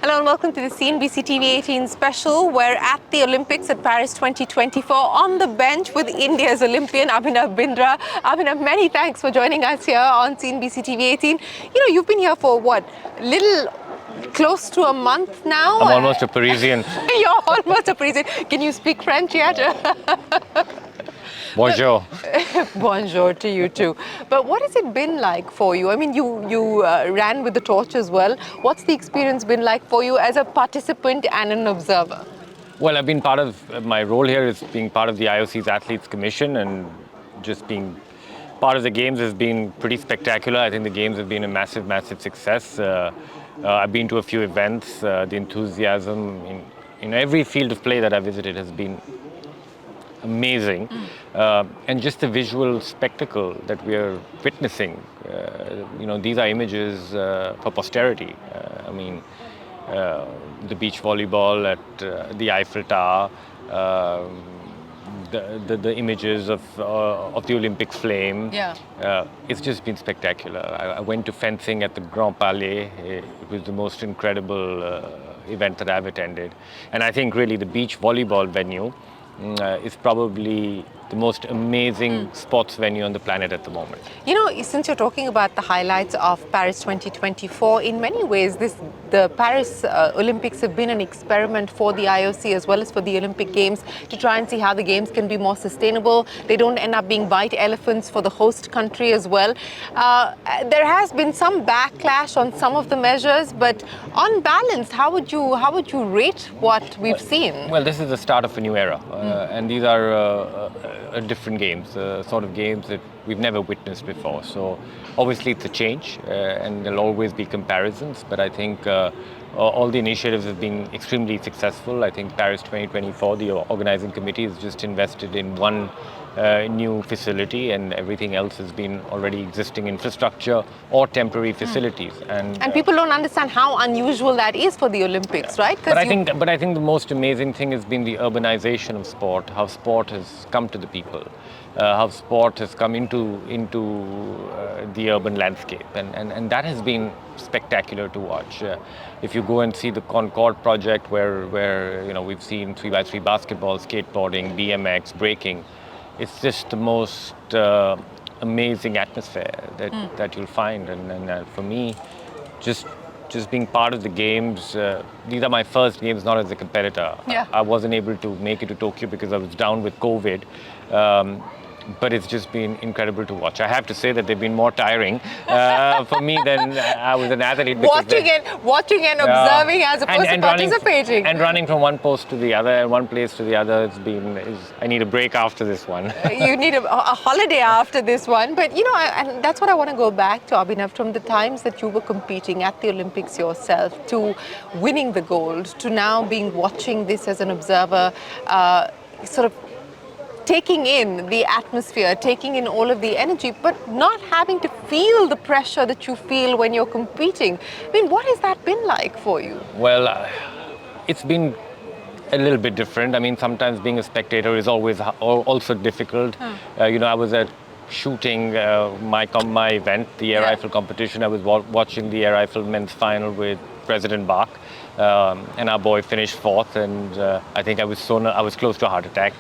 Hello and welcome to the CNBC TV 18 special. We're at the Olympics at Paris 2024 on the bench with India's Olympian Abhinav Bindra. Abhinav, many thanks for joining us here on CNBC TV 18. You know, you've been here for what, close to a month now? I'm almost a Parisian. You're almost a Parisian. Can you speak French yet? Bonjour. Bonjour to you too. But what has it been like for you? I mean, you ran with the torch as well. What's the experience been like for you as a participant and an observer? Well, I've been part of my role here is being part of the IOC's Athletes Commission, and just being part of the Games has been pretty spectacular. I think the Games have been a massive, massive success. I've been to a few events. The enthusiasm in every field of play that I visited has been amazing. And just the visual spectacle that we are witnessing, these are images for posterity. The beach volleyball at the Eiffel Tower, the images of the Olympic flame. It's just been spectacular. I went to fencing at the Grand Palais. It was the most incredible event that I've attended. And I think really the beach volleyball venue is probably the most amazing sports venue on the planet at the moment. You know, since you're talking about the highlights of Paris 2024, in many ways, the Paris Olympics have been an experiment for the IOC as well as for the Olympic Games to try and see how the Games can be more sustainable. They don't end up being white elephants for the host country as well. There has been some backlash on some of the measures, but on balance, how would you rate what we've seen? Well, this is the start of a new era, and these are different games, sort of games that we've never witnessed before. So obviously it's a change, and there'll always be comparisons, but I think all the initiatives have been extremely successful. I think Paris 2024, the organizing committee, has just invested in one new facility, and everything else has been already existing infrastructure or temporary facilities. And people don't understand how unusual that is for the Olympics, right? But I think the most amazing thing has been the urbanization of sport, how sport has come to the people, how sport has come into the urban landscape, and that has been spectacular to watch. If you go and see the Concorde project, where we've seen 3x3 basketball, skateboarding, BMX, breaking, it's just the most amazing atmosphere that you'll find. And for me, just being part of the Games, these are my first Games not as a competitor. I wasn't able to make it to Tokyo because I was down with COVID. But it's just been incredible to watch. I have to say that they've been more tiring for me than I was an athlete. Watching and observing as opposed to participating. And running from one post to the other and one place to the other, I need a break after this one. You need a holiday after this one. But, and that's what I want to go back to, Abhinav, from the times that you were competing at the Olympics yourself to winning the gold, to now watching this as an observer, sort of taking in the atmosphere, taking in all of the energy, but not having to feel the pressure that you feel when you're competing. I mean, what has that been like for you? Well, it's been a little bit different. I mean, sometimes being a spectator is always also difficult. I was at shooting my event, the Air Rifle competition. I was watching the Air Rifle men's final with President Bach. And our boy finished fourth, and I think I was close to a heart attack.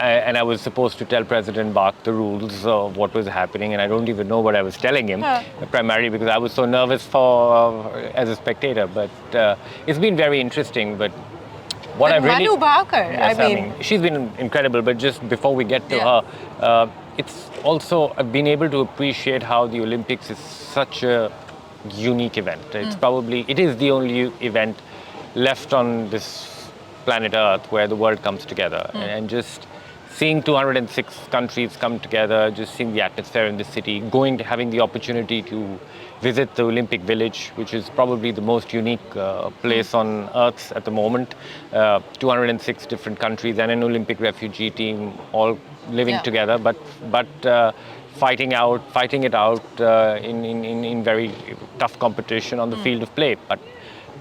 And I was supposed to tell President Bach the rules of what was happening, and I don't even know what I was telling him, primarily because I was so nervous as a spectator. But it's been very interesting. But Manu Bhaker, yes, she's been incredible. But just before we get to her, it's also I've been able to appreciate how the Olympics is such a unique event. It is the only event left on this planet Earth where the world comes together. And just seeing 206 countries come together, just seeing the atmosphere in the city, having the opportunity to visit the Olympic Village, which is probably the most unique place on Earth at the moment. 206 different countries and an Olympic refugee team all living together, but fighting it out in very tough competition on the field of play, but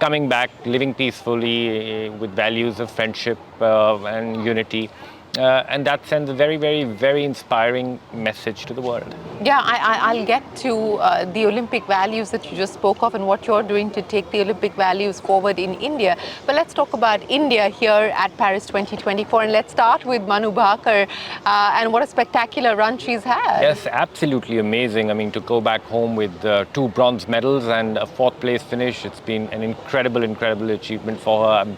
coming back, living peacefully with values of friendship and unity. And that sends a very, very, very inspiring message to the world. Yeah, I'll get to the Olympic values that you just spoke of and what you're doing to take the Olympic values forward in India. But let's talk about India here at Paris 2024. And let's start with Manu Bhaker and what a spectacular run she's had. Yes, absolutely amazing. I mean, to go back home with 2 bronze medals and a 4th place finish, it's been an incredible, incredible achievement for her. I'm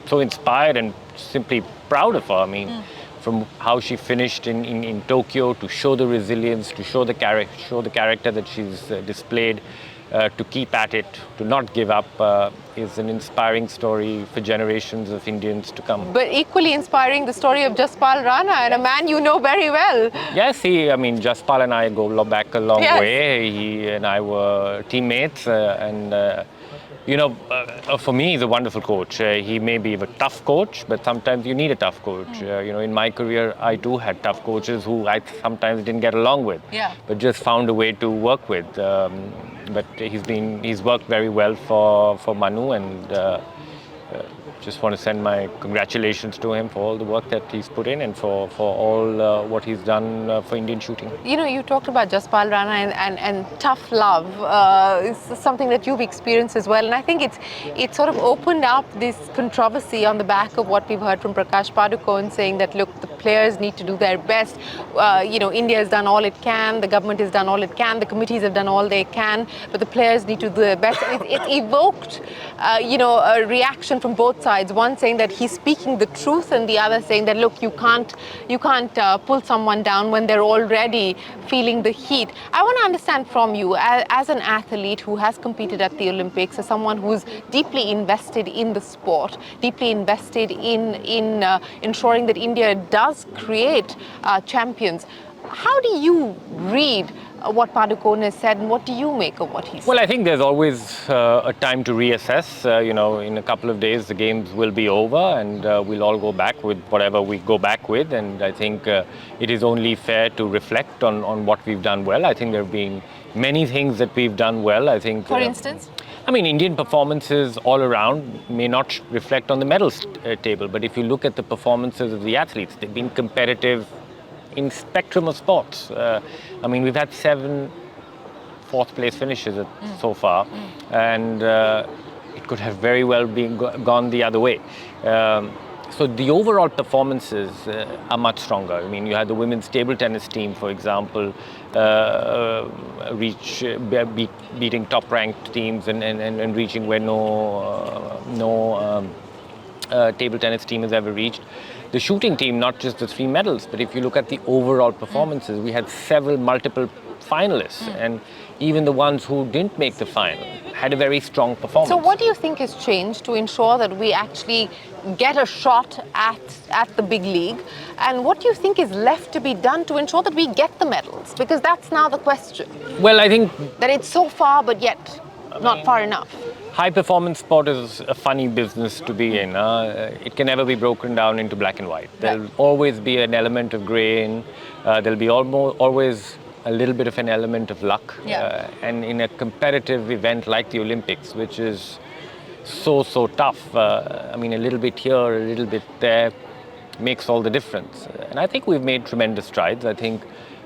so inspired and simply proud of her. I mean, from how she finished in Tokyo, to show the resilience, to show the character that she's displayed, to keep at it, to not give up, is an inspiring story for generations of Indians to come. But equally inspiring, the story of Jaspal Rana, and a man you know very well. Yes, Jaspal and I go back a long Yes. way. He and I were teammates, for me, he's a wonderful coach. He may be a tough coach, but sometimes you need a tough coach. In my career, I too had tough coaches who I sometimes didn't get along with, but just found a way to work with. But he's worked very well for Manu, and just want to send my congratulations to him for all the work that he's put in and for all what he's done for Indian shooting. You talked about Jaspal Rana and tough love is something that you've experienced as well. And I think it sort of opened up this controversy on the back of what we've heard from Prakash Padukone saying that, look, the players need to do their best. India has done all it can, the government has done all it can, the committees have done all they can, but the players need to do their best. And it evoked, a reaction from both sides. One saying that he's speaking the truth, and the other saying that, look, you can't pull someone down when they're already feeling the heat. I want to understand from you, as an athlete who has competed at the Olympics, as someone who's deeply invested in the sport, deeply invested in ensuring that India does create champions. How do you read what Padukone has said, and what do you make of what he said? Well, I think there's always a time to reassess. In a couple of days, the games will be over, and we'll all go back with whatever we go back with. And I think it is only fair to reflect on what we've done well. I think there have been many things that we've done well. I think. For instance? Indian performances all around may not reflect on the medals table, but if you look at the performances of the athletes, they've been competitive in spectrum of sports. We've had 7 4th place finishes so far, and it could have very well been gone the other way. So the overall performances are much stronger. You had the women's table tennis team, for example, beating top-ranked teams and reaching where no table tennis team has ever reached. The shooting team, not just the 3 medals, but if you look at the overall performances, we had multiple finalists, and even the ones who didn't make the final had a very strong performance. So what do you think has changed to ensure that we actually get a shot at the big league? And what do you think is left to be done to ensure that we get the medals? Because that's now the question. Well, I think that it's so far, but yet not far enough. High performance sport is a funny business to be in. It can never be broken down into black and white. There'll always be an element of grey in. There'll be always a little bit of an element of luck. And in a competitive event like the Olympics, which is so tough, a little bit here, a little bit there makes all the difference. And I think we've made tremendous strides. I think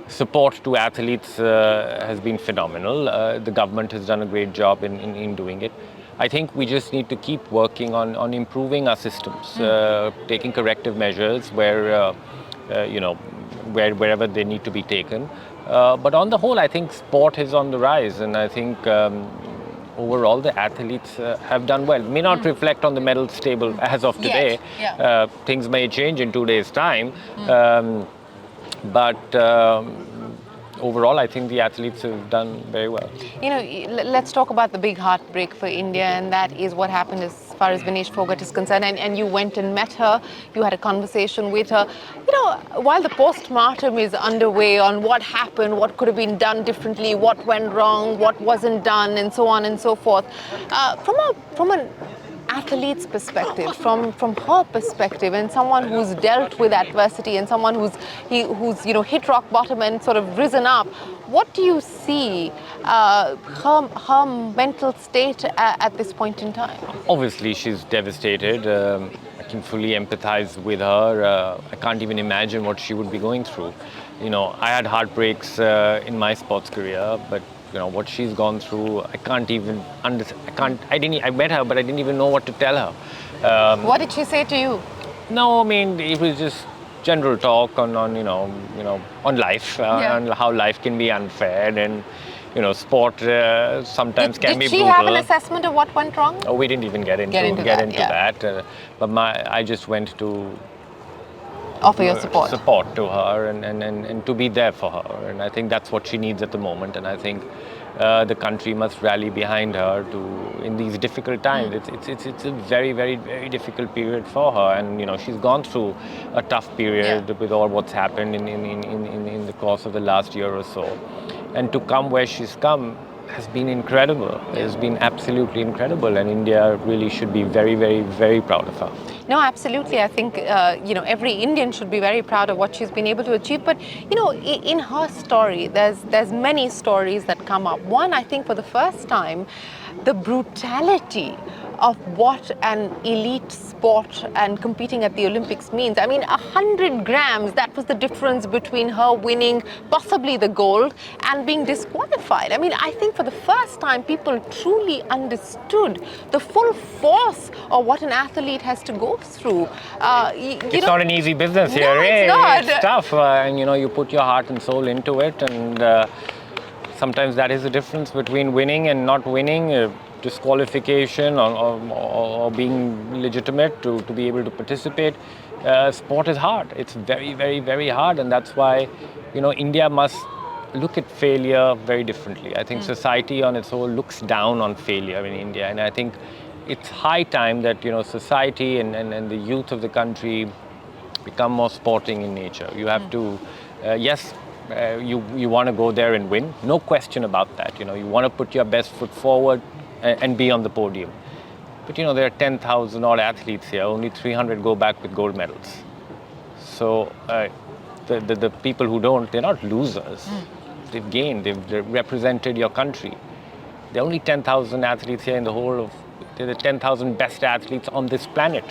support to athletes has been phenomenal. The government has done a great job in doing it. I think we just need to keep working on improving our systems, taking corrective measures wherever they need to be taken. But on the whole, I think sport is on the rise, and I think overall the athletes have done well. May not reflect on the medals table as of today. Things may change in 2 days' time, but overall, I think the athletes have done very well. Let's talk about the big heartbreak for India, and that is what happened as far as Vinesh Phogat is concerned. And you went and met her, you had a conversation with her. While the post-mortem is underway on what happened, what could have been done differently, what went wrong, what wasn't done, and so on and so forth, from an athlete's perspective, from her perspective, and someone who's dealt with adversity and someone who's hit rock bottom and sort of risen up, what do you see her mental state at this point in time? Obviously, she's devastated. I can fully empathize with her. I can't even imagine what she would be going through. I had heartbreaks in my sports career, but what she's gone through, I can't even understand. I met her, but I didn't even know what to tell her. What did she say to you? No, I mean, it was just general talk on on life, and how life can be unfair, and sport sometimes can be brutal. Did she have an assessment of what went wrong? Oh, we didn't even get into that. But I just went to offer your support to her and to be there for her, and I think that's what she needs at the moment, and I think the country must rally behind her in these difficult times. It's a very, very, very difficult period for her, and she's gone through a tough period with all what's happened in the course of the last year or so, and to come where she's come has been incredible. It has been absolutely incredible, and India really should be very, very, very proud of her. No, absolutely. I think every Indian should be very proud of what she's been able to achieve. But in her story, there's many stories that come up. One, I think, for the first time, the brutality of what an elite sport and competing at the Olympics means. I mean, 100 grams, that was the difference between her winning possibly the gold and being disqualified. I mean, I think for the first time, people truly understood the full force of what an athlete has to go through. It's not an easy business here. No, it's not. It's tough, and you put your heart and soul into it, and sometimes that is the difference between winning and not winning. Disqualification or being legitimate to be able to participate. Sport is hard. It's very, very, very hard, and that's why India must look at failure very differently. I think society on its whole looks down on failure in India, and I think it's high time that society and the youth of the country become more sporting in nature. You have to, you want to go there and win, no question about that. You want to put your best foot forward and be on the podium. But there are 10,000 odd athletes here, only 300 go back with gold medals. So the people who don't, they're not losers. They've gained, they've represented your country. There are only 10,000 athletes here in the whole of, they're the 10,000 best athletes on this planet.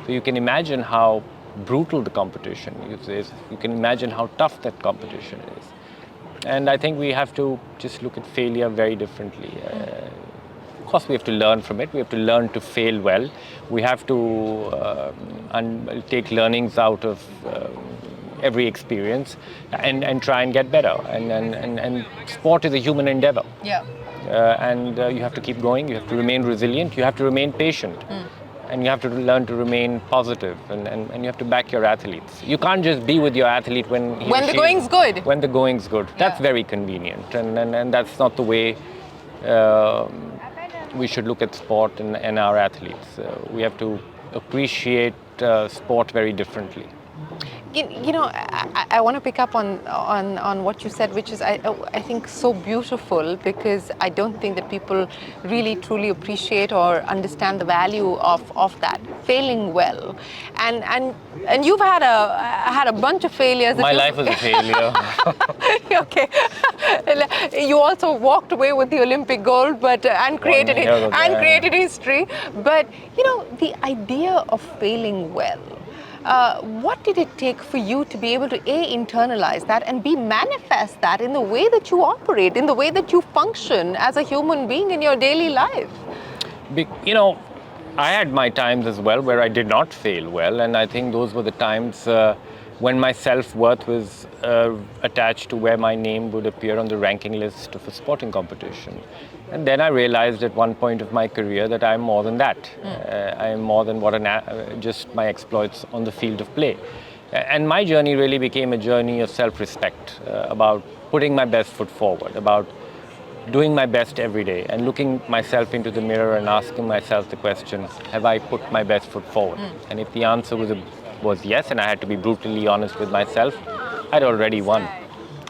So you can imagine how brutal the competition is. You can imagine how tough that competition is. And I think we have to just look at failure very differently. Of course, we have to learn from it. We have to learn to fail well. We have to take learnings out of every experience and try and get better. And sport is a human endeavor. Yeah. And you have to keep going. You have to remain resilient. You have to remain patient. And you have to learn to remain positive, and you have to back your athletes. You can't just be with your athlete when the going's good. When the going's good. That's very convenient, and that's not the way we should look at sport and our athletes. We have to appreciate sport very differently. I want to pick up on what you said, which is I think so beautiful, because I don't think that people really truly appreciate or understand the value of that failing well, and you've had a bunch of failures. My life was a failure. Okay, you also walked away with the Olympic gold, but and created history. But the idea of failing well. What did it take for you to be able to internalize that and manifest that in the way that you operate, in the way that you function as a human being in your daily life? I had my times as well where I did not fail well, and I think those were the times when my self-worth was attached to where my name would appear on the ranking list of a sporting competition. And then I realized at one point of my career that I'm more than that. I am more than just my exploits on the field of play. And my journey really became a journey of self-respect, about putting my best foot forward, about doing my best every day and looking myself into the mirror and asking myself the question, have I put my best foot forward? And if the answer was yes, and I had to be brutally honest with myself, I'd already won.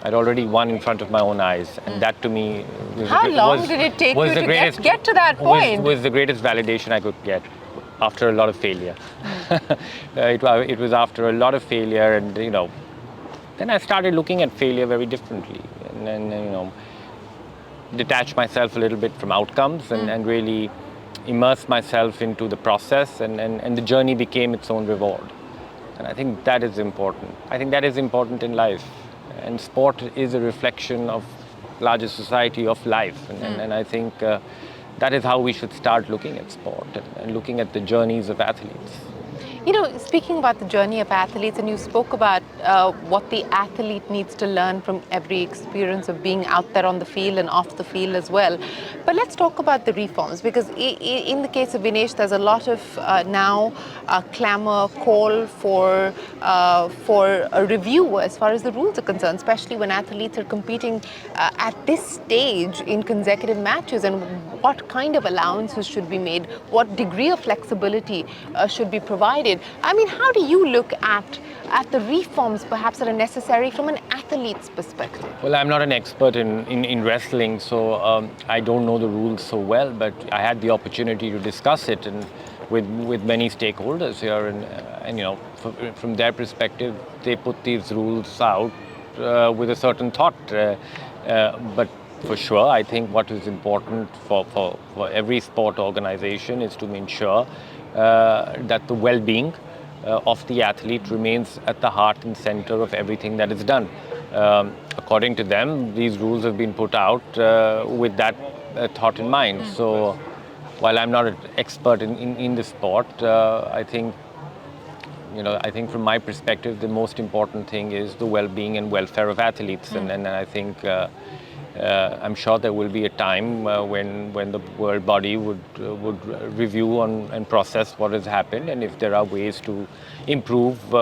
I'd already won in front of my own eyes, and that to me How long did it take you to get to that point? Was the greatest validation I could get after a lot of failure. It was after a lot of failure, and then I started looking at failure very differently, and then detach myself a little bit from outcomes and really immerse myself into the process, and the journey became its own reward. And I think that is important. I think that is important in life. And sport is a reflection of larger society, of life. And I think that is how we should start looking at sport and looking at the journeys of athletes. Speaking about the journey of athletes, and you spoke about what the athlete needs to learn from every experience of being out there on the field and off the field as well. But let's talk about the reforms, because in the case of Vinesh, there's a lot of now clamor, call for a review as far as the rules are concerned, especially when athletes are competing at this stage in consecutive matches, and what kind of allowances should be made, what degree of flexibility should be provided. I mean, how do you look at the reforms perhaps that are necessary from an athlete's perspective? Well, I'm not an expert in wrestling, so I don't know the rules so well, but I had the opportunity to discuss it with many stakeholders here, and from their perspective, they put these rules out with a certain thought. But for sure, I think what is important for every sport organization is to ensure that the well-being of the athlete remains at the heart and center of everything that is done. According to them, these rules have been put out with that thought in mind. So while I'm not an expert in the sport, I think from my perspective, the most important thing is the well-being and welfare of athletes. And I think I'm sure there will be a time when the world body would review and process what has happened, and if there are ways to improve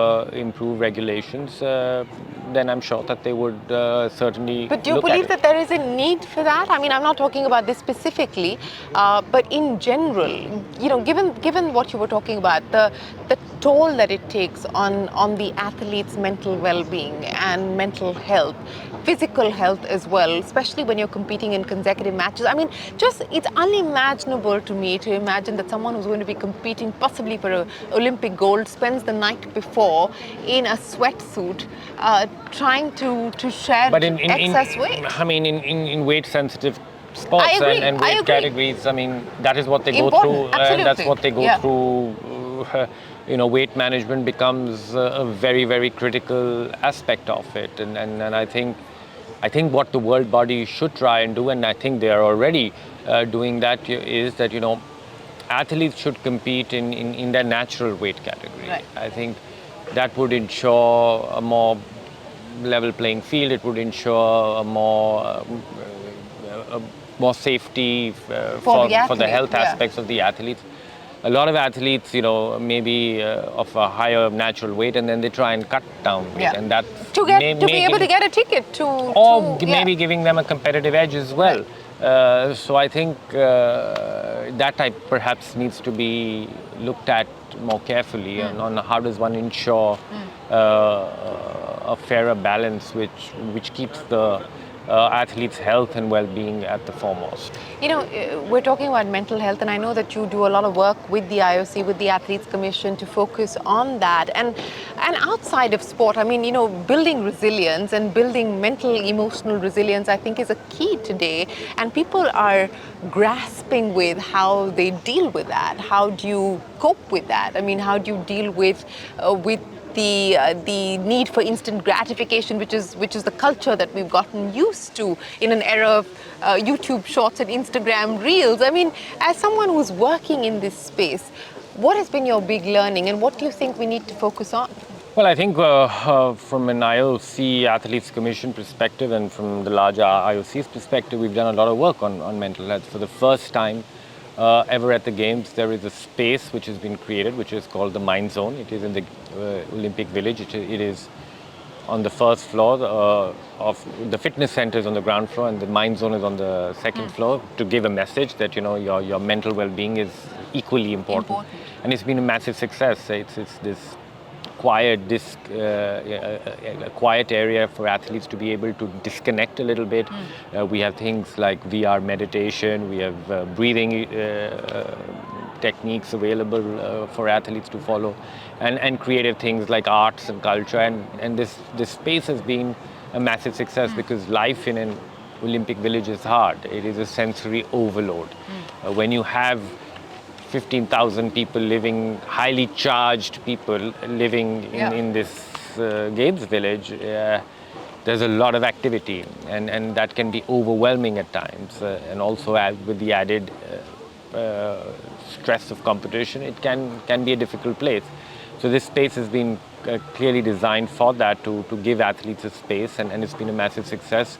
regulations, then I'm sure that they would certainly. But do you believe that there is a need for that? I mean, I'm not talking about this specifically, but in general, given what you were talking about, the toll that it takes on the athlete's mental well-being and mental health, physical health as well, especially when you're competing in consecutive matches. I mean, it's unimaginable to me to imagine that someone who's going to be competing possibly for an Olympic gold spends the night before in a sweatsuit trying to shed excess weight. I mean, in weight-sensitive sports and weight categories, I mean, that is what they go through. Absolutely. That's what they go through. Weight management becomes a very, very critical aspect of it. And I think what the world body should try and do, and I think they are already doing that, is that, athletes should compete in their natural weight category. Right. I think that would ensure a more level playing field. It would ensure a more safety for the health aspects of the athletes. A lot of athletes, maybe of a higher natural weight, and then they try and cut down weight, and that to be able to get a ticket maybe giving them a competitive edge as well. So I think that type perhaps needs to be looked at more carefully on how does one ensure a fairer balance which keeps the athletes' health and well-being at the foremost. We're talking about mental health, and I know that you do a lot of work with the IOC, with the Athletes Commission, to focus on that. And outside of sport, I mean, building resilience and building mental, emotional resilience, I think, is a key today. And people are grasping with how they deal with that. How do you cope with that? I mean, how do you deal with the need for instant gratification, which is the culture that we've gotten used to in an era of YouTube Shorts and Instagram Reels. I mean, as someone who's working in this space, what has been your big learning, and what do you think we need to focus on? Well, I think from an IOC Athletes Commission perspective and from the larger IOC's perspective, we've done a lot of work on mental health. For the first time ever at the Games, there is a space which has been created, which is called the Mind Zone. It is in the Olympic Village. It is on the first floor of the fitness center is on the ground floor, and the Mind Zone is on the second floor, to give a message that your mental well-being is equally important. And it's been a massive success. It's this required this a quiet area for athletes to be able to disconnect a little bit. We have things like VR meditation, we have breathing techniques available for athletes to follow, and creative things like arts and culture. And this space has been a massive success because life in an Olympic Village is hard. It is a sensory overload. When you have 15,000 people living, highly charged people living in this Games Village, there's a lot of activity, and that can be overwhelming at times. And also with the added stress of competition, it can be a difficult place. So this space has been clearly designed for that, to give athletes a space, and it's been a massive success.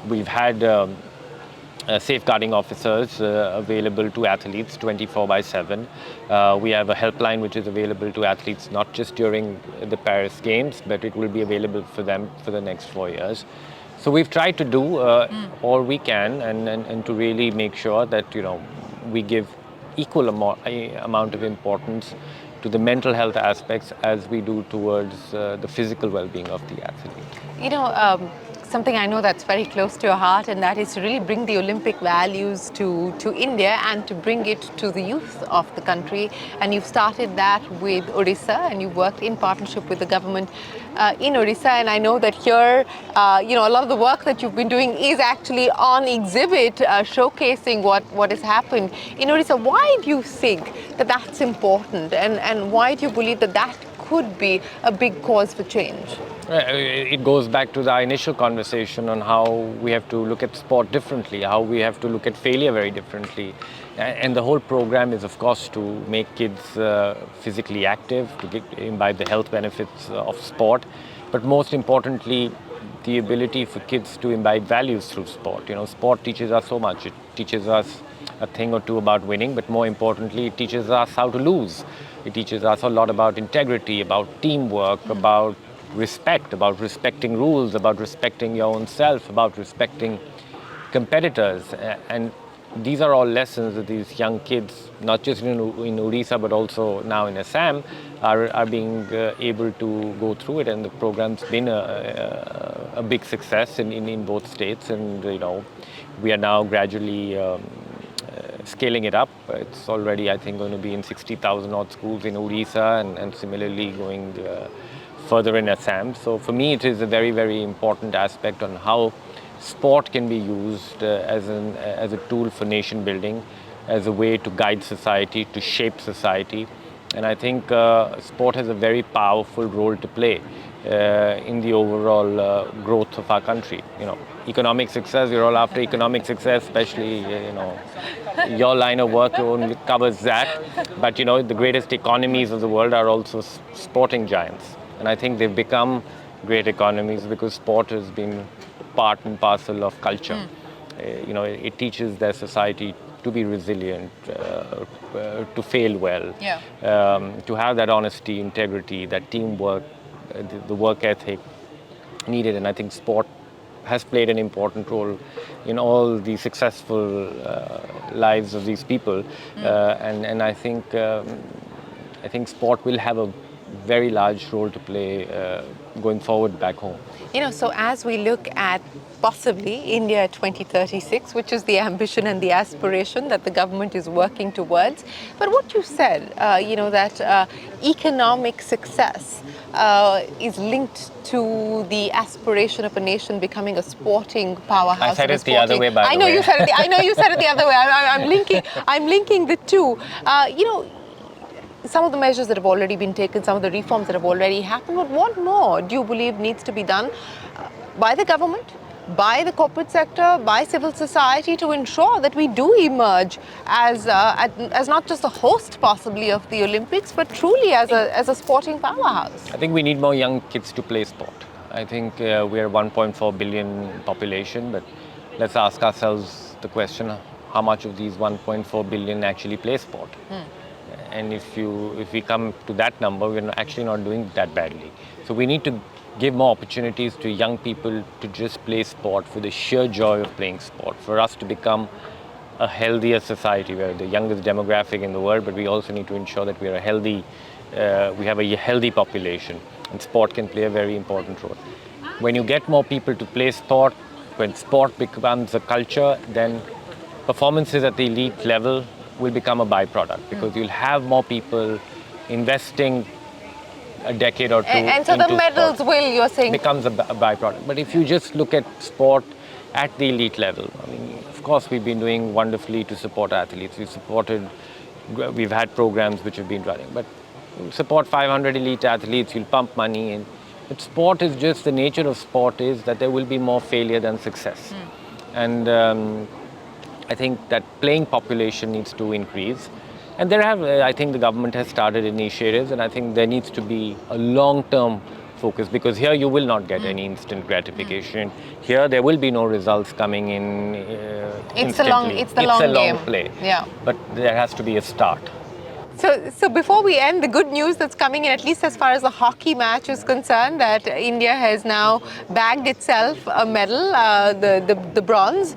We've had safeguarding officers available to athletes 24/7. We have a helpline which is available to athletes not just during the Paris Games, but it will be available for them for the next 4 years. So we've tried to do all we can, and to really make sure that we give equal amount of importance to the mental health aspects as we do towards the physical well-being of the athlete. Something I know that's very close to your heart, and that is to really bring the Olympic values to India and to bring it to the youth of the country. And you've started that with Odisha, and you've worked in partnership with the government in Odisha. And I know that here, a lot of the work that you've been doing is actually on exhibit, showcasing what has happened in Odisha. Why do you think that that's important, and why do you believe that that could be a big cause for change? It goes back to the initial conversation on how we have to look at sport differently, how we have to look at failure very differently. And the whole program is, of course, to make kids physically active, to imbibe the health benefits of sport, but most importantly, the ability for kids to imbibe values through sport. Sport teaches us so much. It teaches us a thing or two about winning, but more importantly, it teaches us how to lose. It teaches us a lot about integrity, about teamwork, about respect, about respecting rules, about respecting your own self, about respecting competitors. And these are all lessons that these young kids, not just in Odisha but also now in Assam, are being able to go through it. And the program's been a big success in both states, and we are now gradually scaling it up. It's already, I think, going to be in 60,000 odd schools in Odisha, and similarly going further in Assam. So for me, it is a very, very important aspect on how sport can be used as a tool for nation building, as a way to guide society, to shape society. And I think sport has a very powerful role to play in the overall growth of our country. Economic success, we're all after economic success, especially, your line of work only covers that. But, the greatest economies of the world are also sporting giants. And I think they've become great economies because sport has been part and parcel of culture. It teaches their society to be resilient, to fail well, to have that honesty, integrity, that teamwork, the work ethic needed. And I think sport has played an important role in all the successful lives of these people. And I think sport will have a very large role to play going forward back home. So as we look at possibly India 2036, which is the ambition and the aspiration that the government is working towards, but what you said, that economic success is linked to the aspiration of a nation becoming a sporting powerhouse. I said it the other way, by the way. I know you said it the other way. I'm linking the two. Some of the measures that have already been taken, some of the reforms that have already happened, but what more do you believe needs to be done by the government, by the corporate sector, by civil society to ensure that we do emerge as not just a host possibly of the Olympics, but truly as a sporting powerhouse? I think we need more young kids to play sport. I think we're a 1.4 billion population, but let's ask ourselves the question, how much of these 1.4 billion actually play sport? And if we come to that number, we're actually not doing that badly. So we need to give more opportunities to young people to just play sport for the sheer joy of playing sport, for us to become a healthier society. We're the youngest demographic in the world, but we also need to ensure that we are we have a healthy population, and sport can play a very important role. When you get more people to play sport, when sport becomes a culture, then performances at the elite level will become a byproduct, because you'll have more people investing a decade or two And so the into medals sport. will, you're saying, Becomes a byproduct. But if you just look at sport at the elite level, I mean, of course, we've been doing wonderfully to support athletes. We've had programs which have been running, but support 500 elite athletes, you'll pump money in. But sport is just, the nature of sport is that there will be more failure than success. And I think that playing population needs to increase. And I think the government has started initiatives, and I think there needs to be a long-term focus, because here you will not get any instant gratification. Here there will be no results coming in instantly. It's the long game. Play. Yeah. But there has to be a start. So before we end, the good news that's coming in, at least as far as the hockey match is concerned, that India has now bagged itself a medal, the bronze.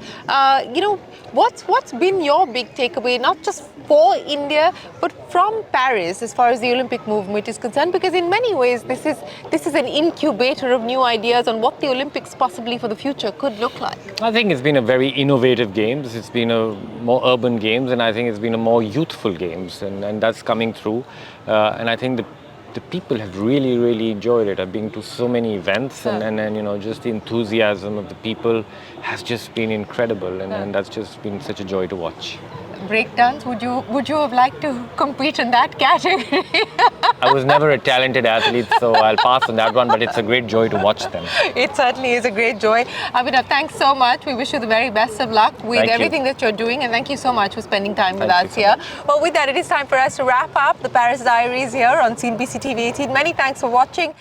What's been your big takeaway, not just for India, but from Paris, as far as the Olympic movement is concerned? Because in many ways, this is an incubator of new ideas on what the Olympics possibly for the future could look like. I think it's been a very innovative games. It's been a more urban games, and I think it's been a more youthful games, and that's coming through. And I think the people have really, really enjoyed it. I've been to so many events, and just the enthusiasm of the people has just been incredible, and that's just been such a joy to watch. Breakdance, would you have liked to compete in that category? I was never a talented athlete, so I'll pass on that one, but it's a great joy to watch them. It certainly is a great joy. Abhinav, thanks so much. We wish you the very best of luck with everything that you're doing, and thank you so much for spending time with us here. Well, with that, it is time for us to wrap up the Paris Diaries here on CNBC TV 18. Many thanks for watching.